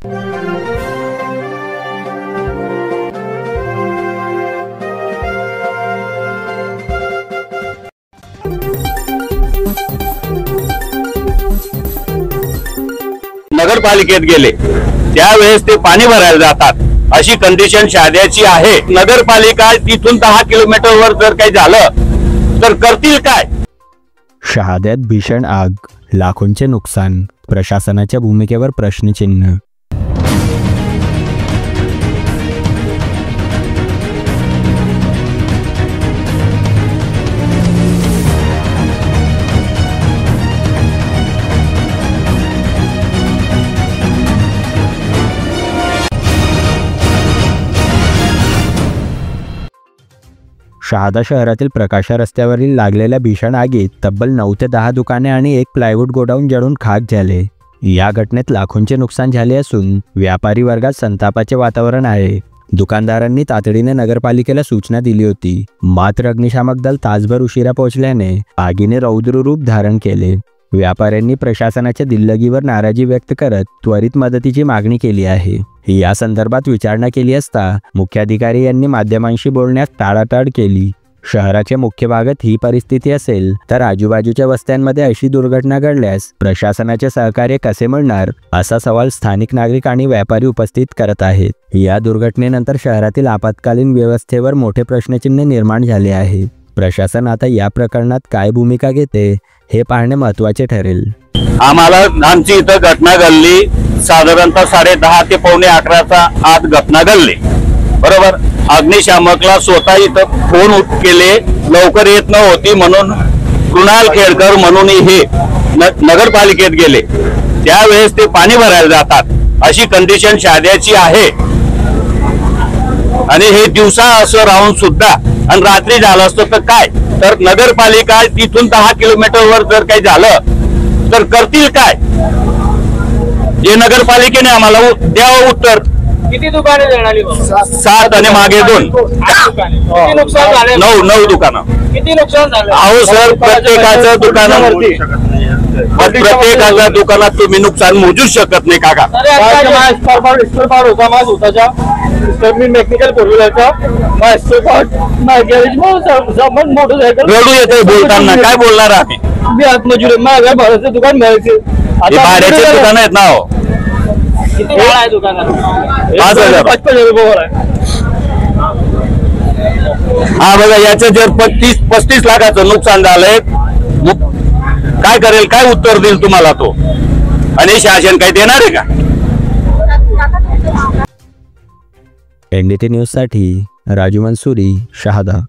नगरपालिकेत गेले त्यावेळेस ते पाणी भरायला जातात अशी कंडिशन शहाद्याची आहे। नगरपालिका तिथून 10 किलोमीटरवर जर काही झालं तर करतील काय? शहाद्यात भीषण आग, लाखोंचे नुकसान, प्रशासनाच्या भूमिकेवर प्रश्नचिन्ह। शहादा शहरातील प्रकाशा रस्त्यावरील लागलेल्या भीषण आगीत तब्बल 9 ते 10 दुकाने आणि एक प्लायवूड गोडाऊन जळून खाक झाले। या घटनेत लाखोंचे नुकसान झाले असून व्यापारी वर्गात संतापाचे वातावरण आहे। दुकानदारांनी तातडीने नगरपालिकेला सूचना दिली होती, मात्र अग्निशामक दल तासभर उशिरा पोहोचल्याने आगीने रौद्र रूप धारण केले। व्यापाऱ्यांनी प्रशासनाच्या दिल्लगीवर नाराजी व्यक्त करत त्वरित मदतीची मागणी केली आहे। या संदर्भात विचारणा केली असता मुख्याधिकारी यांनी माध्यमांशी बोलण्यास टाळाटाळ केली। शहराच्या मुख्य भागात ही परिस्थिती असेल तर आजूबाजूच्या वस्त्यांमध्ये अशी दुर्घटना घडल्यास प्रशासनाचे सहकार्य कसे मिळणार, असा सवाल स्थानिक नागरिक आणि व्यापारी उपस्थित करत आहेत। या दुर्घटनेनंतर शहरातील आपत्कालीन व्यवस्थेवर मोठे प्रश्नचिन्ह निर्माण झाले आहे। प्रशासन आता या प्रकरणात काय भूमिका घेते हे पाहणे महत्त्वाचे ठरेल। आम्हाला आमची इथं घटना घडली साधारणतः 10:30 ते 11:15चा आत घटना घडली, बरोबर। अग्निशामकला स्वतः इथं फोन केले, लवकर येत नव्हती म्हणून कृणाल खेडकर म्हणून हे नगरपालिकेत गेले त्यावेळेस ते पाणी भरायला जातात अशी कंडिशन शहाद्याची आहे। आणि हे दिवसा असं राहून सुद्धा आणि रात्री झालं असतं तर काय, तर नगरपालिका तिथून 10 किलोमीटरवर जर काही झालं तर करतील काय? जे नगरपालिकेने आम्हाला द्यावं उत्तर। किती दुकाने जळाली? 7 आणि मागे 2। किती नुकसान झाले? 9 दुकानं। किती नुकसान झालं? अहो सर, प्रत्येकाचं दुकानात तुम्ही नुकसान मोजूच शकत नाही काका। रडू येते बोलताना, काय बोलणार आम्ही? दुकान भाड्याचे दुकान आहेत ना। हो, किती भाडं आहे दुकानात? 5,000। 55,000 रुपये। हा बघा, याचं जर 35 लाखाचं नुकसान झालंय, काय करेल, काय उत्तर देईल तुम्हाला तो? आणि शासन काय देणार आहे का? NDT न्यूज साठी राजू मंसुरी, शहादा।